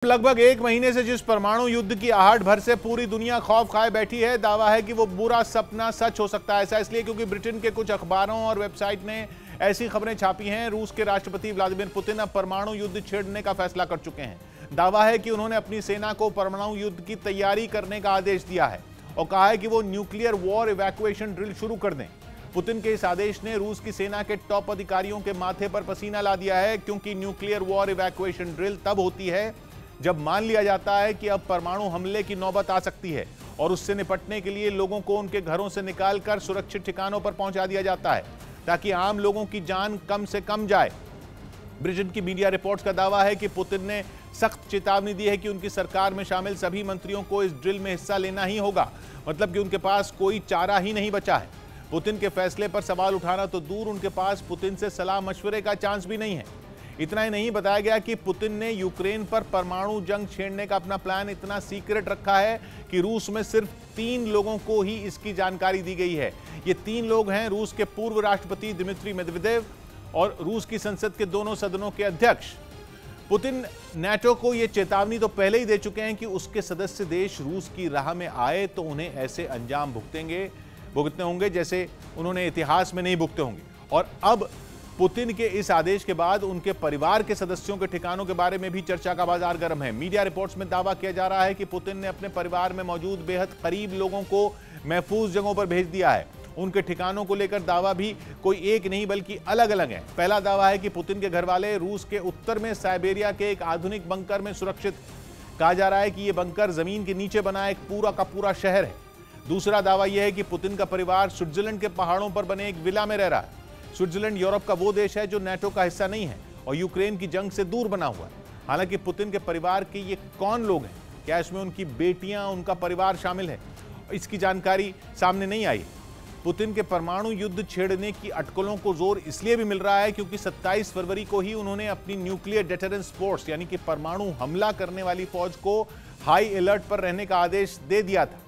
लगभग एक महीने से जिस परमाणु युद्ध की आहट भर से पूरी दुनिया खौफ खाए बैठी है, दावा है कि वो बुरा सपना सच हो सकता है। ऐसा इसलिए क्योंकि ब्रिटेन के कुछ अखबारों और वेबसाइट ने ऐसी खबरें छापी हैं। रूस के राष्ट्रपति व्लादिमीर पुतिन अब परमाणु युद्ध छेड़ने का फैसला कर चुके हैं। दावा है कि उन्होंने अपनी सेना को परमाणु युद्ध की तैयारी करने का आदेश दिया है और कहा है कि वो न्यूक्लियर वॉर इवैक्यूएशन ड्रिल शुरू कर दें। पुतिन के इस आदेश ने रूस की सेना के टॉप अधिकारियों के माथे पर पसीना ला दिया है, क्योंकि न्यूक्लियर वॉर इवैक्यूएशन ड्रिल तब होती है जब मान लिया जाता है कि अब परमाणु हमले की नौबत आ सकती है और उससे निपटने के लिए लोगों को उनके घरों से निकालकर सुरक्षित ठिकानों पर पहुंचा दिया जाता है ताकि आम लोगों की जान कम से कम जाए। ब्रिटेन की मीडिया रिपोर्ट्स का दावा है कि पुतिन ने सख्त चेतावनी दी है कि उनकी सरकार में शामिल सभी मंत्रियों को इस ड्रिल में हिस्सा लेना ही होगा, मतलब कि उनके पास कोई चारा ही नहीं बचा है। पुतिन के फैसले पर सवाल उठाना तो दूर, उनके पास पुतिन से सलाह मशवरे का चांस भी नहीं है। इतना ही नहीं, बताया गया कि पुतिन ने यूक्रेन पर परमाणु जंग छेड़ने का अपना प्लान इतना सीक्रेट रखा है कि रूस में सिर्फ 3 लोगों को ही इसकी जानकारी दी गई है। ये 3 लोग हैं रूस के पूर्व राष्ट्रपति दिमित्री मेदवेदेव और रूस की संसद के दोनों सदनों के अध्यक्ष। पुतिन नाटो को यह चेतावनी तो पहले ही दे चुके हैं कि उसके सदस्य देश रूस की राह में आए तो उन्हें ऐसे अंजाम भुगतने होंगे जैसे उन्होंने इतिहास में नहीं भुगते होंगे। और अब पुतिन के इस आदेश के बाद उनके परिवार के सदस्यों के ठिकानों के बारे में भी चर्चा का बाजार गर्म है। मीडिया रिपोर्ट्स में दावा किया जा रहा है कि पुतिन ने अपने परिवार में मौजूद बेहद करीब लोगों को महफूज जगहों पर भेज दिया है। उनके ठिकानों को लेकर दावा भी कोई एक नहीं बल्कि अलग अलग है। पहला दावा है कि पुतिन के घरवाले रूस के उत्तर में साइबेरिया के एक आधुनिक बंकर में सुरक्षित। कहा जा रहा है कि यह बंकर जमीन के नीचे बना एक पूरा का पूरा शहर है। दूसरा दावा यह है कि पुतिन का परिवार स्विट्जरलैंड के पहाड़ों पर बने एक विला में रह रहा है। स्विट्जरलैंड यूरोप का वो देश है जो नाटो का हिस्सा नहीं है और यूक्रेन की जंग से दूर बना हुआ है। हालांकि पुतिन के परिवार के ये कौन लोग हैं, क्या इसमें उनकी बेटियां, उनका परिवार शामिल है, इसकी जानकारी सामने नहीं आई। पुतिन के परमाणु युद्ध छेड़ने की अटकलों को जोर इसलिए भी मिल रहा है क्योंकि 27 फरवरी को ही उन्होंने अपनी न्यूक्लियर डेटरेंस फोर्स यानी कि परमाणु हमला करने वाली फौज को हाई अलर्ट पर रहने का आदेश दे दिया था।